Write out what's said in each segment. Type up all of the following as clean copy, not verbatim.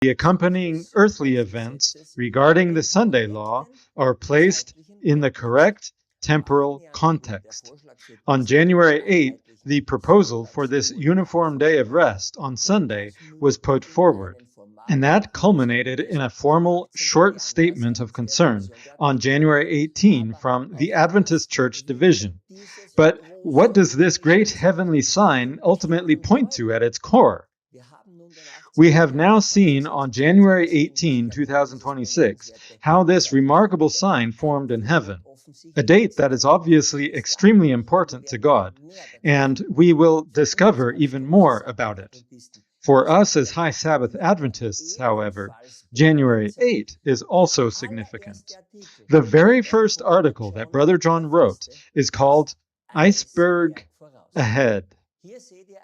The accompanying earthly events regarding the Sunday law are placed in the correct temporal context. On January 8th, the proposal for this uniform day of rest on Sunday was put forward, and that culminated in a formal short statement of concern on January 18 from the Adventist Church Division. But what does this great heavenly sign ultimately point to at its core? We have now seen on January 18, 2026, how this remarkable sign formed in heaven, a date that is obviously extremely important to God, and we will discover even more about it. For us as High Sabbath Adventists, however, January 8 is also significant. The very first article that Brother John wrote is called Iceberg Ahead.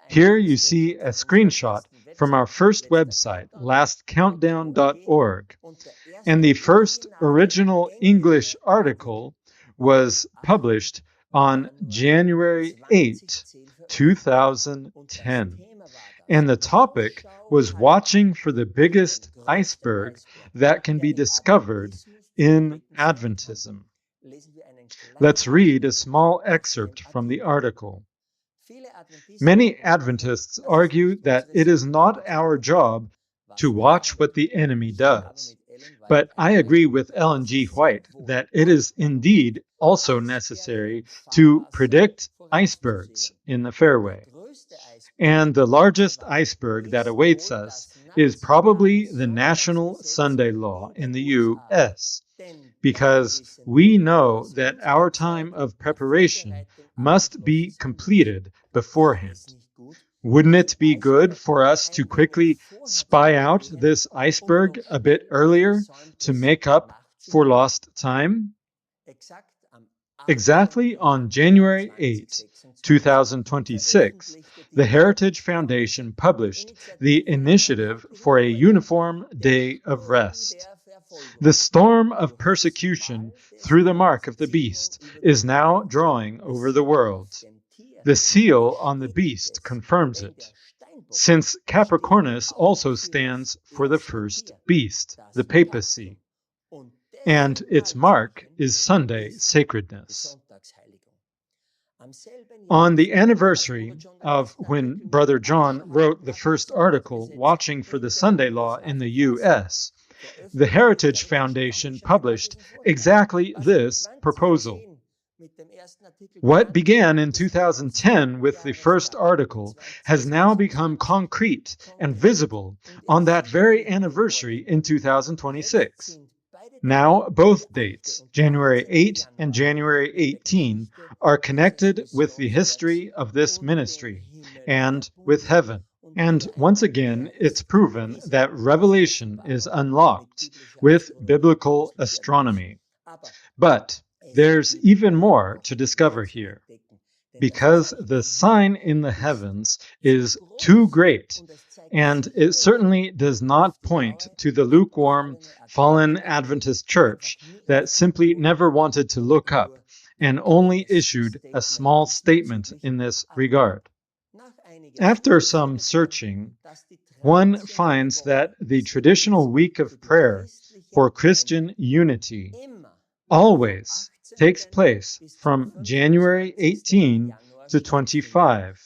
Here you see a screenshot from our first website, lastcountdown.org, and the first original English article was published on January 8, 2010. And the topic was watching for the biggest iceberg that can be discovered in Adventism. Let's read a small excerpt from the article. Many Adventists argue that it is not our job to watch what the enemy does. But I agree with Ellen G. White that it is indeed also necessary to predict icebergs in the fairway. And the largest iceberg that awaits us is probably the national Sunday law in the U.S., because we know that our time of preparation must be completed beforehand. Wouldn't it be good for us to quickly spy out this iceberg a bit earlier to make up for lost time? Exactly on January 8, 2026, the Heritage Foundation published the Initiative for a Uniform Day of Rest. The storm of persecution through the mark of the beast is now drawing over the world. The seal on the beast confirms it, since Capricornus also stands for the first beast, the papacy, and its mark is Sunday sacredness. On the anniversary of when Brother John wrote the first article, Watching for the Sunday Law in the U.S., the Heritage Foundation published exactly this proposal. What began in 2010 with the first article has now become concrete and visible on that very anniversary in 2026. Now, both dates, January 8 and January 18, are connected with the history of this ministry and with heaven. And once again, it's proven that revelation is unlocked with biblical astronomy. But there's even more to discover here, because the sign in the heavens is too great, and it certainly does not point to the lukewarm, fallen Adventist church that simply never wanted to look up and only issued a small statement in this regard. After some searching, one finds that the traditional week of prayer for Christian unity always takes place from January 18 to 25,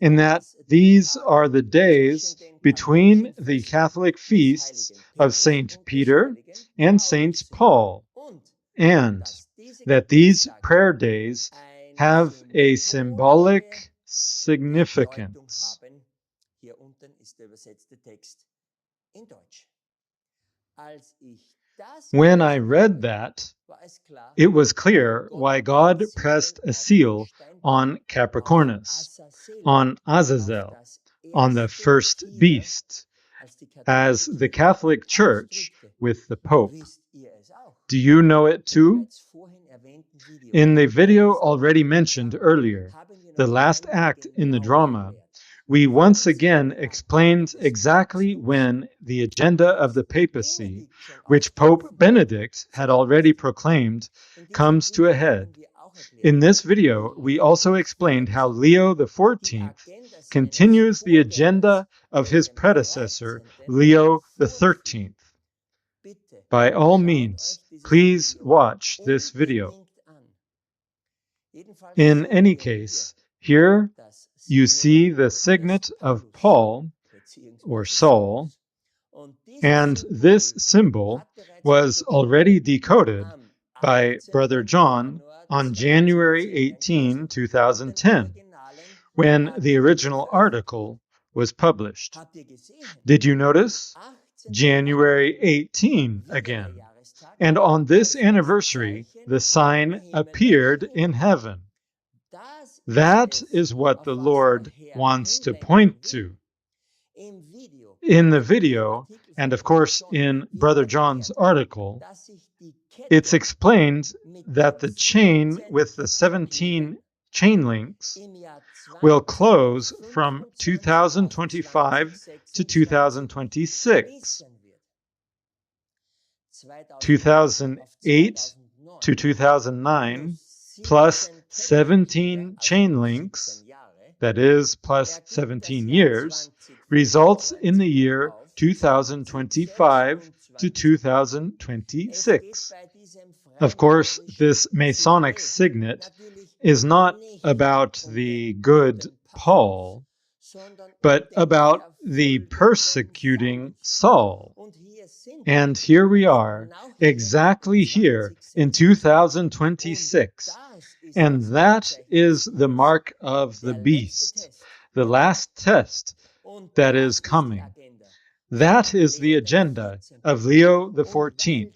and that these are the days between the Catholic feasts of St. Peter and St. Paul, and that these prayer days have a symbolic significance. When I read that, it was clear why God pressed a seal on Capricornus, on Azazel, on the first beast, as the Catholic Church with the Pope. Do you know it too? In the video already mentioned earlier, the last act in the drama, we once again explained exactly when the agenda of the papacy, which Pope Benedict had already proclaimed, comes to a head. In this video, we also explained how Leo XIV continues the agenda of his predecessor, Leo XIII. By all means, please watch this video. In any case, here you see the signet of Paul, or Saul, and this symbol was already decoded by Brother John on January 18, 2010, when the original article was published. Did you notice? January 18 again. And on this anniversary, the sign appeared in heaven. That is what the Lord wants to point to. In the video, and of course in Brother John's article, it's explained that the chain with the 17 chain links will close from 2025 to 2026, 2008 to 2009, plus 17 chain links, that is, plus 17 years, results in the year 2025 to 2026. Of course, this Masonic signet is not about the good Paul, but about the persecuting Saul. And here we are, exactly here in 2026. And that is the mark of the beast, the last test that is coming. That is the agenda of Leo XIV.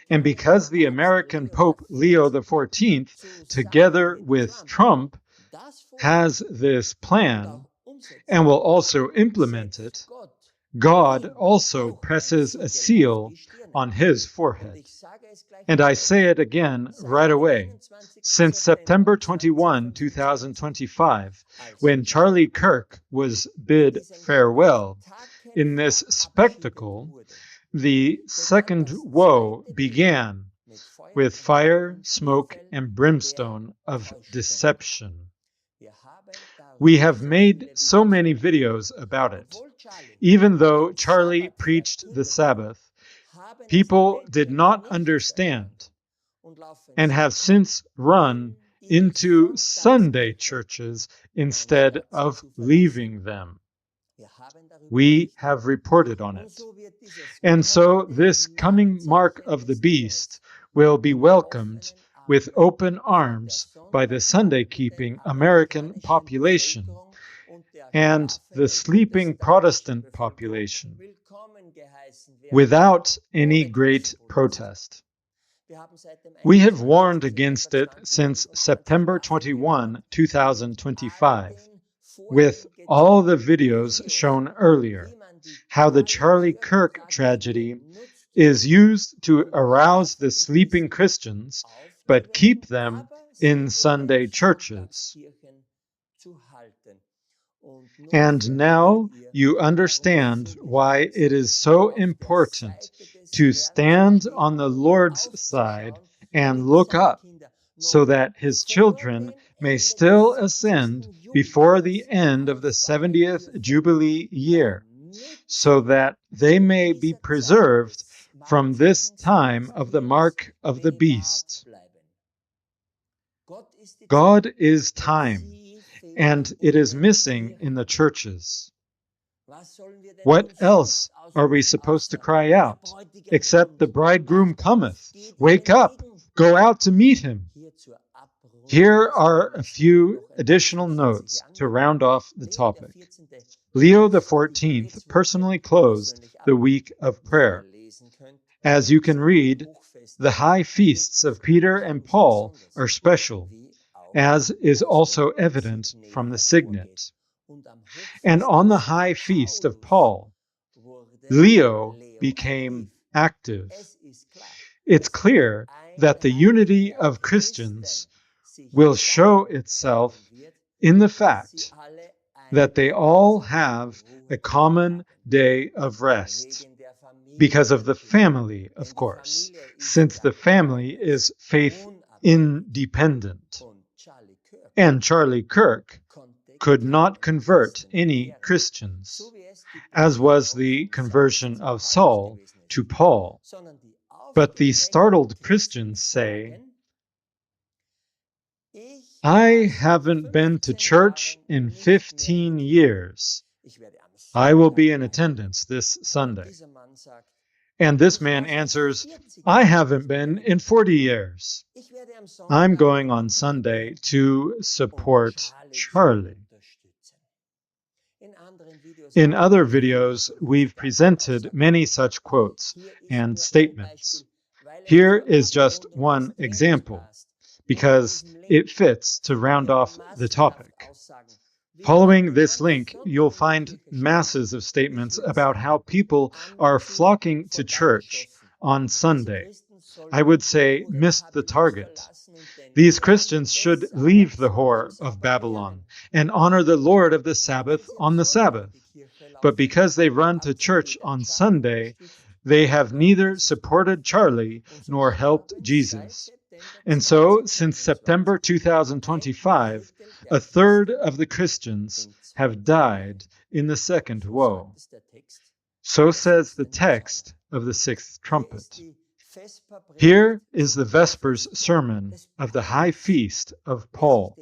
And because the American Pope Leo XIV, together with Trump, has this plan and will also implement it, God also presses a seal on his forehead. And I say it again right away. Since September 21, 2025, when Charlie Kirk was bid farewell, in this spectacle, the second woe began with fire, smoke, and brimstone of deception. We have made so many videos about it. Even though Charlie preached the Sabbath, people did not understand and have since run into Sunday churches instead of leaving them. We have reported on it. And so this coming mark of the beast will be welcomed with open arms by the Sunday-keeping American population and the sleeping Protestant population without any great protest. We have warned against it since September 21, 2025, with all the videos shown earlier, how the Charlie Kirk tragedy is used to arouse the sleeping Christians, but keep them in Sunday churches. And now you understand why it is so important to stand on the Lord's side and look up, so that his children may still ascend before the end of the 70th Jubilee year, so that they may be preserved from this time of the mark of the beast. God is time, and it is missing in the churches. What else are we supposed to cry out, except the bridegroom cometh? Wake up, go out to meet him. Here are a few additional notes to round off the topic. Leo XIV personally closed the week of prayer. As you can read, the high feasts of Peter and Paul are special, as is also evident from the signet. And on the high feast of Paul, Leo became active. It's clear that the unity of Christians will show itself in the fact that they all have a common day of rest, because of the family, of course, since the family is faith independent. And Charlie Kirk could not convert any Christians, as was the conversion of Saul to Paul. But the startled Christians say, I haven't been to church in 15 years. I will be in attendance this Sunday. And this man answers, I haven't been in 40 years. I'm going on Sunday to support Charlie. In other videos, we've presented many such quotes and statements. Here is just one example, because it fits to round off the topic. Following this link, you'll find masses of statements about how people are flocking to church on Sunday. I would say missed the target. These Christians should leave the whore of Babylon and honor the Lord of the Sabbath on the Sabbath. But because they run to church on Sunday, they have neither supported Charlie nor helped Jesus. And so, since September 2025, a third of the Christians have died in the second woe. So says the text of the sixth trumpet. Here is the Vespers sermon of the high feast of Paul.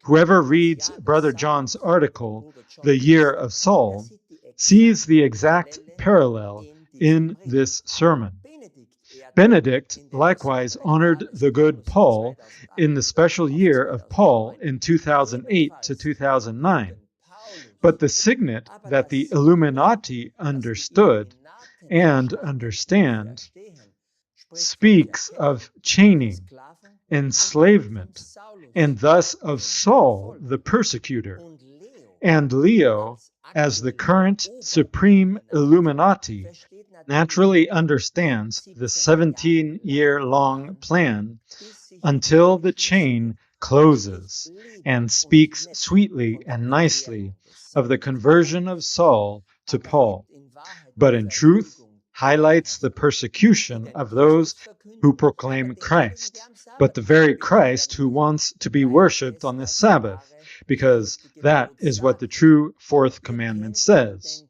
Whoever reads Brother John's article, The Year of Saul, sees the exact parallel in this sermon. Benedict likewise honored the good Paul in the special year of Paul in 2008 to 2009. But the signet that the Illuminati understood and understand speaks of chaining, enslavement, and thus of Saul the persecutor, and Leo as the current supreme Illuminati naturally understands the 17-year-long plan until the chain closes and speaks sweetly and nicely of the conversion of Saul to Paul, but in truth highlights the persecution of those who proclaim Christ, but the very Christ who wants to be worshipped on the Sabbath, because that is what the true fourth commandment says.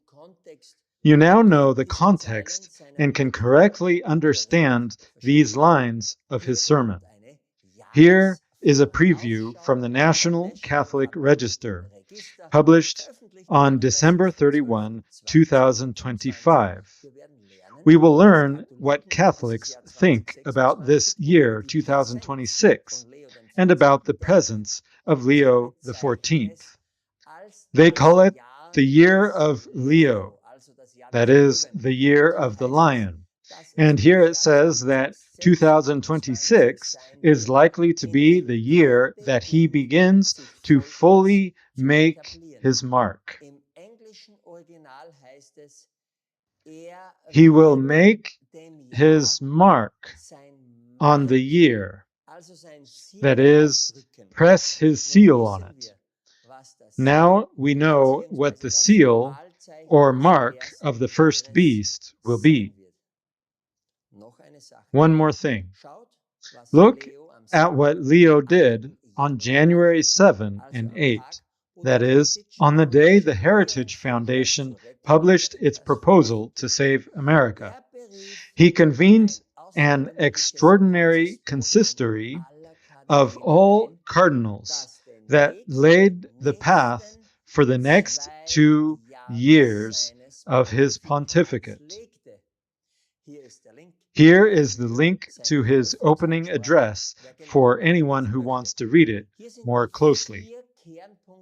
You now know the context and can correctly understand these lines of his sermon. Here is a preview from the National Catholic Register, published on December 31, 2025. We will learn what Catholics think about this year, 2026, and about the presence of Leo XIV. They call it the year of Leo, that is, the year of the lion. And here it says that 2026 is likely to be the year that he begins to fully make his mark. He will make his mark on the year, that is, press his seal on it. Now we know what the seal or mark of the first beast will be. One more thing. Look at what Leo did on January 7 and 8. That is, on the day the Heritage Foundation published its proposal to save America. He convened an extraordinary consistory of all cardinals that laid the path for the next 2 years of his pontificate. Here is the link to his opening address for anyone who wants to read it more closely.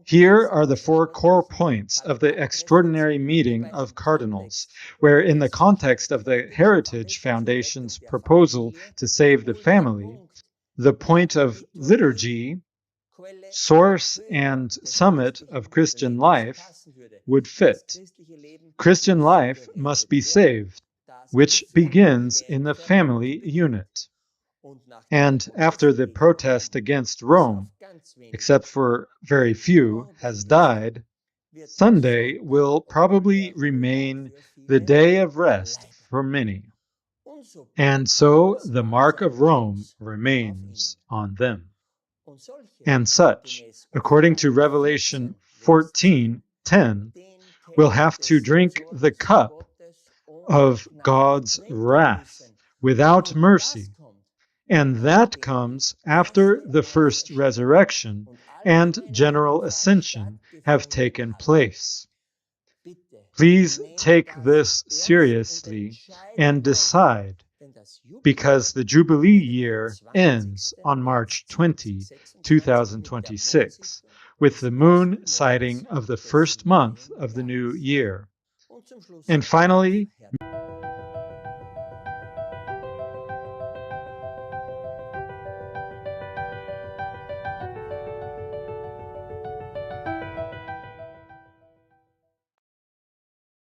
Here are the 4 core points of the extraordinary meeting of cardinals, where in the context of the Heritage Foundation's proposal to save the family, the point of liturgy, source and summit of Christian life, would fit. Christian life must be saved, which begins in the family unit. And after the protest against Rome, except for very few, has died, Sunday will probably remain the day of rest for many. And so the mark of Rome remains on them. And such, according to Revelation 14:10, will have to drink the cup of God's wrath without mercy, and that comes after the first resurrection and general ascension have taken place. Please take this seriously and decide, because the Jubilee year ends on March 20, 2026, with the moon sighting of the first month of the new year. And finally,